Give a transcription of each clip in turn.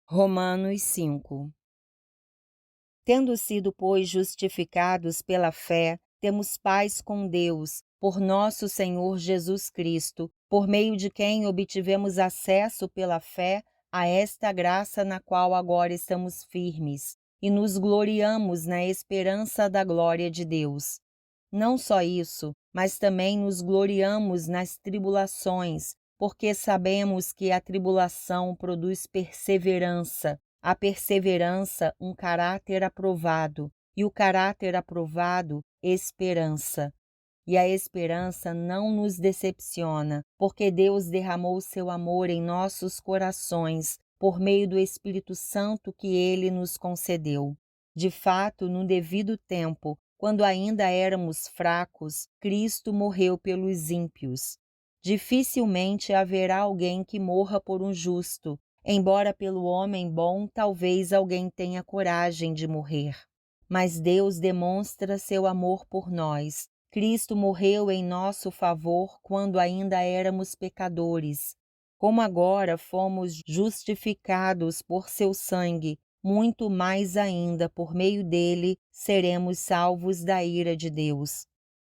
Romanos 5. Tendo sido, pois, justificados pela fé, temos paz com Deus, por nosso Senhor Jesus Cristo, por meio de quem obtivemos acesso pela fé a esta graça na qual agora estamos firmes, e nos gloriamos na esperança da glória de Deus. Não só isso, mas também nos gloriamos nas tribulações, porque sabemos que a tribulação produz perseverança, a perseverança um caráter aprovado, e o caráter aprovado, esperança. E a esperança não nos decepciona, porque Deus derramou seu amor em nossos corações, por meio do Espírito Santo que Ele nos concedeu. De fato, no devido tempo, quando ainda éramos fracos, Cristo morreu pelos ímpios. Dificilmente haverá alguém que morra por um justo, embora pelo homem bom talvez alguém tenha coragem de morrer. Mas Deus demonstra seu amor por nós. Cristo morreu em nosso favor quando ainda éramos pecadores. Como agora fomos justificados por seu sangue, muito mais ainda por meio dele seremos salvos da ira de Deus.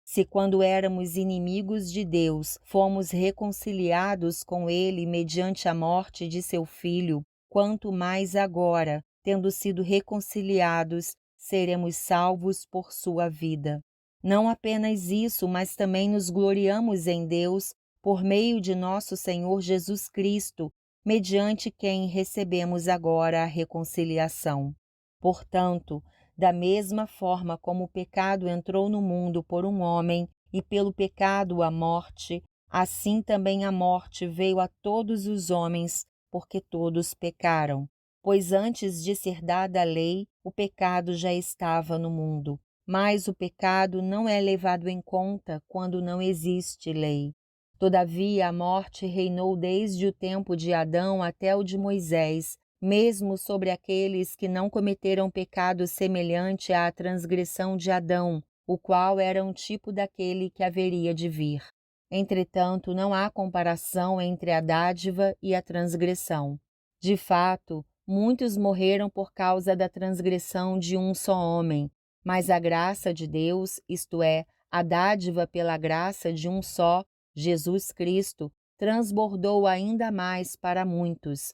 Se quando éramos inimigos de Deus, fomos reconciliados com ele mediante a morte de seu Filho, quanto mais agora, tendo sido reconciliados, seremos salvos por sua vida. Não apenas isso, mas também nos gloriamos em Deus por meio de nosso Senhor Jesus Cristo, mediante quem recebemos agora a reconciliação. Portanto, da mesma forma como o pecado entrou no mundo por um homem, e pelo pecado a morte, assim também a morte veio a todos os homens, porque todos pecaram. Pois antes de ser dada a lei, o pecado já estava no mundo. Mas o pecado não é levado em conta quando não existe lei. Todavia, a morte reinou desde o tempo de Adão até o de Moisés, mesmo sobre aqueles que não cometeram pecado semelhante à transgressão de Adão, o qual era um tipo daquele que haveria de vir. Entretanto, não há comparação entre a dádiva e a transgressão. De fato, muitos morreram por causa da transgressão de um só homem, mas a graça de Deus, isto é, a dádiva pela graça de um só, Jesus Cristo, transbordou ainda mais para muitos.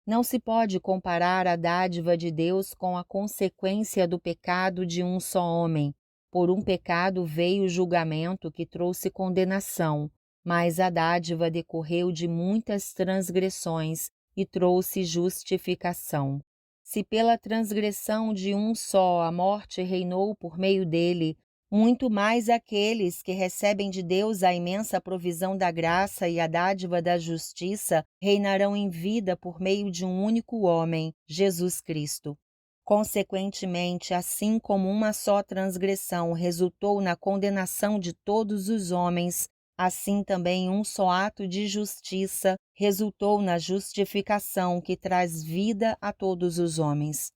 Não se pode comparar a dádiva de Deus com a consequência do pecado de um só homem. Por um pecado veio o julgamento que trouxe condenação, mas a dádiva decorreu de muitas transgressões e trouxe justificação. Se pela transgressão de um só a morte reinou por meio dele, muito mais aqueles que recebem de Deus a imensa provisão da graça e a dádiva da justiça reinarão em vida por meio de um único homem, Jesus Cristo. Consequentemente, assim como uma só transgressão resultou na condenação de todos os homens, assim também um só ato de justiça resultou na justificação que traz vida a todos os homens.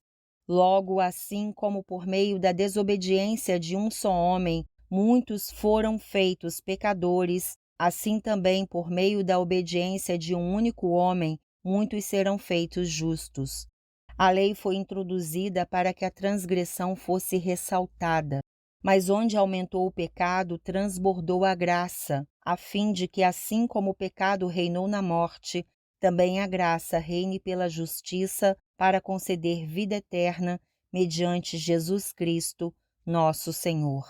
Logo, assim como por meio da desobediência de um só homem, muitos foram feitos pecadores, assim também por meio da obediência de um único homem, muitos serão feitos justos. A lei foi introduzida para que a transgressão fosse ressaltada, mas onde aumentou o pecado, transbordou a graça, a fim de que, assim como o pecado reinou na morte, também a graça reine pela justiça para conceder vida eterna mediante Jesus Cristo, nosso Senhor.